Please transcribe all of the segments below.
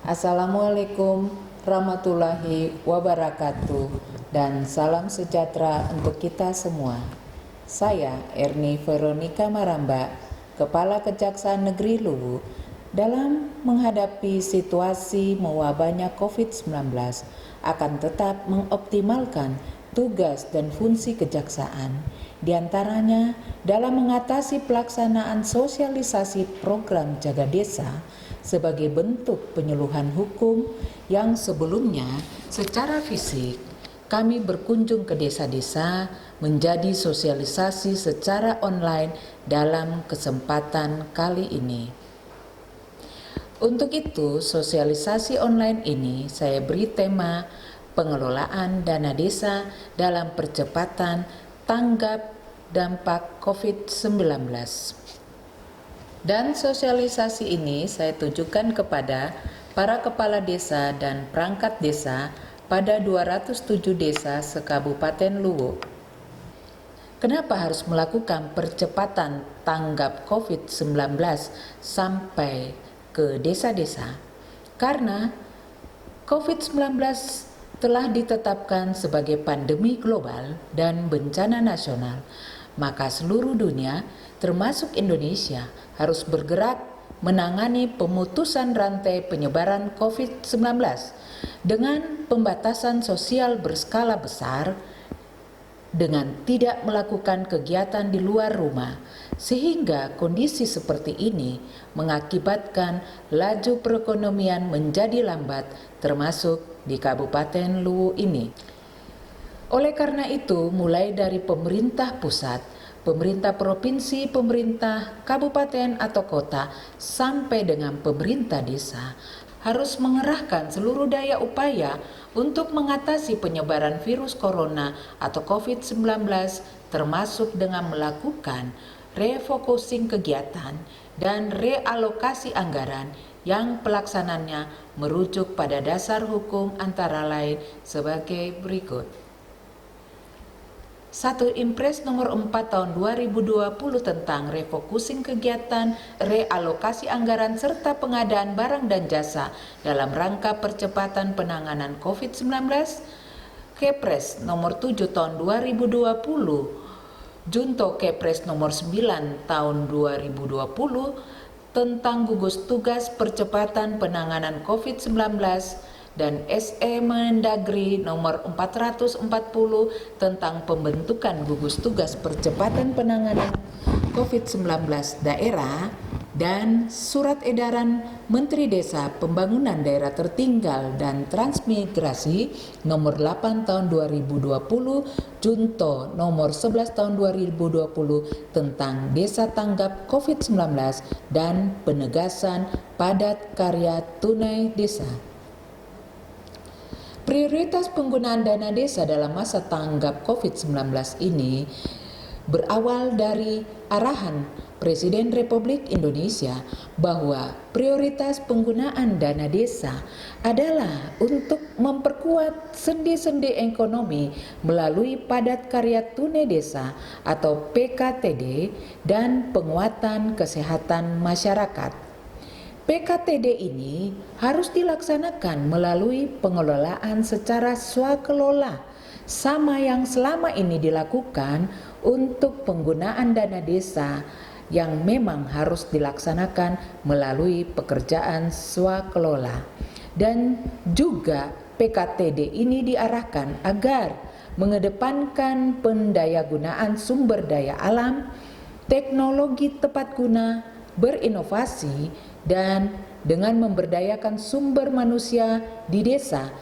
Assalamualaikum warahmatullahi wabarakatuh dan salam sejahtera untuk kita semua. Saya Erni Veronica Maramba, Kepala Kejaksaan Negeri Luwu, dalam menghadapi situasi mewabahnya COVID-19 akan tetap mengoptimalkan tugas dan fungsi kejaksaan, diantaranya dalam mengatasi pelaksanaan sosialisasi program Jaga Desa sebagai bentuk penyuluhan hukum yang sebelumnya secara fisik kami berkunjung ke desa-desa menjadi sosialisasi secara online dalam kesempatan kali ini. Untuk itu, sosialisasi online ini saya beri tema pengelolaan dana desa dalam percepatan tanggap dampak COVID-19. Dan sosialisasi ini saya tujukan kepada para kepala desa dan perangkat desa pada 207 desa se-Kabupaten Luwu. Kenapa harus melakukan percepatan tanggap COVID-19 sampai ke desa-desa? Karena COVID-19 telah ditetapkan sebagai pandemi global dan bencana nasional, maka seluruh dunia termasuk Indonesia harus bergerak menangani pemutusan rantai penyebaran COVID-19 dengan pembatasan sosial berskala besar dengan tidak melakukan kegiatan di luar rumah, sehingga kondisi seperti ini mengakibatkan laju perekonomian menjadi lambat termasuk di Kabupaten Luwu ini. Oleh karena itu, mulai dari pemerintah pusat, pemerintah provinsi, pemerintah kabupaten atau kota, sampai dengan pemerintah desa harus mengerahkan seluruh daya upaya untuk mengatasi penyebaran virus corona atau COVID-19, termasuk dengan melakukan refocusing kegiatan dan realokasi anggaran yang pelaksananya merujuk pada dasar hukum antara lain sebagai berikut. 1. Impres nomor 4 tahun 2020 tentang refocusing kegiatan, realokasi anggaran serta pengadaan barang dan jasa dalam rangka percepatan penanganan COVID-19. Kepres nomor 7 tahun 2020, Junto Kepres nomor 9 tahun 2020 tentang gugus tugas percepatan penanganan COVID-19 dan SE Mendagri nomor 440 tentang pembentukan gugus tugas percepatan penanganan COVID-19 daerah dan Surat Edaran Menteri Desa Pembangunan Daerah Tertinggal dan Transmigrasi nomor 8 tahun 2020 Junto nomor 11 tahun 2020 tentang Desa Tanggap COVID-19 dan penegasan padat karya tunai desa. Prioritas penggunaan dana desa dalam masa tanggap COVID-19 ini berawal dari arahan Presiden Republik Indonesia bahwa prioritas penggunaan dana desa adalah untuk memperkuat sendi-sendi ekonomi melalui padat karya tunai desa atau PKTD dan penguatan kesehatan masyarakat. PKTD ini harus dilaksanakan melalui pengelolaan secara swakelola, sama yang selama ini dilakukan untuk penggunaan dana desa yang memang harus dilaksanakan melalui pekerjaan swakelola. Dan juga PKTD ini diarahkan agar mengedepankan pendayagunaan sumber daya alam, teknologi tepat guna, berinovasi, dan dengan memberdayakan sumber manusia di desa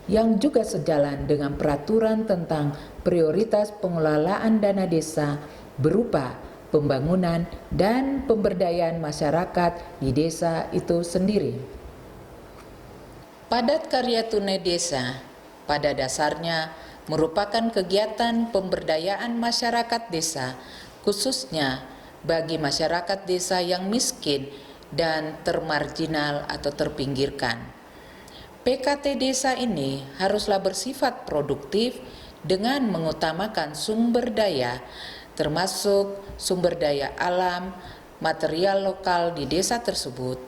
yang juga sejalan dengan peraturan tentang prioritas pengelolaan dana desa berupa pembangunan dan pemberdayaan masyarakat di desa itu sendiri. Padat karya tunai desa pada dasarnya merupakan kegiatan pemberdayaan masyarakat desa, khususnya bagi masyarakat desa yang miskin dan termarginal atau terpinggirkan. PKT desa ini haruslah bersifat produktif dengan mengutamakan sumber daya, termasuk sumber daya alam, material lokal di desa tersebut,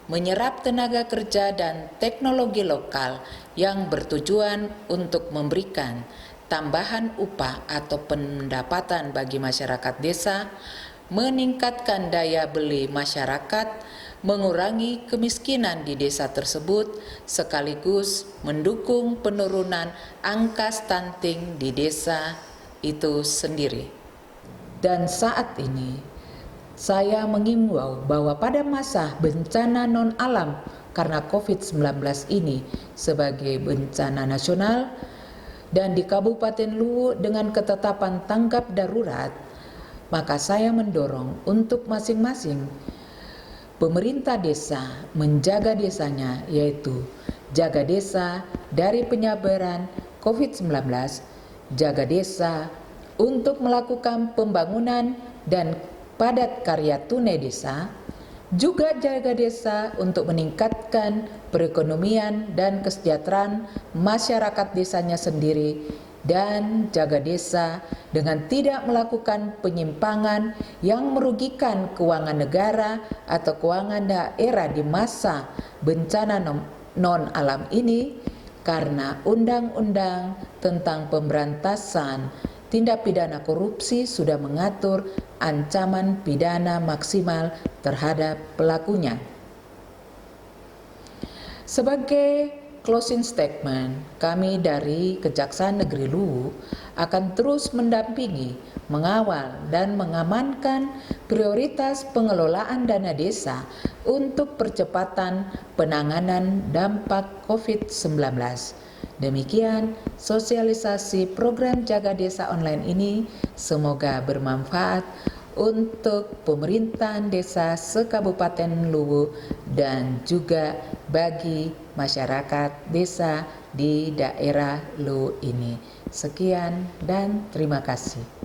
menyerap tenaga kerja dan teknologi lokal yang bertujuan untuk memberikan tambahan upah atau pendapatan bagi masyarakat desa, meningkatkan daya beli masyarakat, mengurangi kemiskinan di desa tersebut, sekaligus mendukung penurunan angka stunting di desa itu sendiri. Dan saat ini, saya mengimbau bahwa pada masa bencana non-alam karena COVID-19 ini sebagai bencana nasional dan di Kabupaten Luwu dengan ketetapan tanggap darurat, maka saya mendorong untuk masing-masing pemerintah desa menjaga desanya, yaitu jaga desa dari penyebaran COVID-19, jaga desa untuk melakukan pembangunan dan padat karya tunai desa, juga jaga desa untuk meningkatkan perekonomian dan kesejahteraan masyarakat desanya sendiri, dan jaga desa dengan tidak melakukan penyimpangan yang merugikan keuangan negara atau keuangan daerah di masa bencana non-alam ini, karena Undang-Undang tentang Pemberantasan Tindak Pidana Korupsi sudah mengatur ancaman pidana maksimal terhadap pelakunya. Sebagai closing statement, kami dari Kejaksaan Negeri Luwu akan terus mendampingi, mengawal, dan mengamankan prioritas pengelolaan dana desa untuk percepatan penanganan dampak COVID-19. Demikian sosialisasi program Jaga Desa Online ini, semoga bermanfaat untuk pemerintahan desa se-Kabupaten Luwu dan juga bagi masyarakat desa di daerah Luwu ini. Sekian dan terima kasih.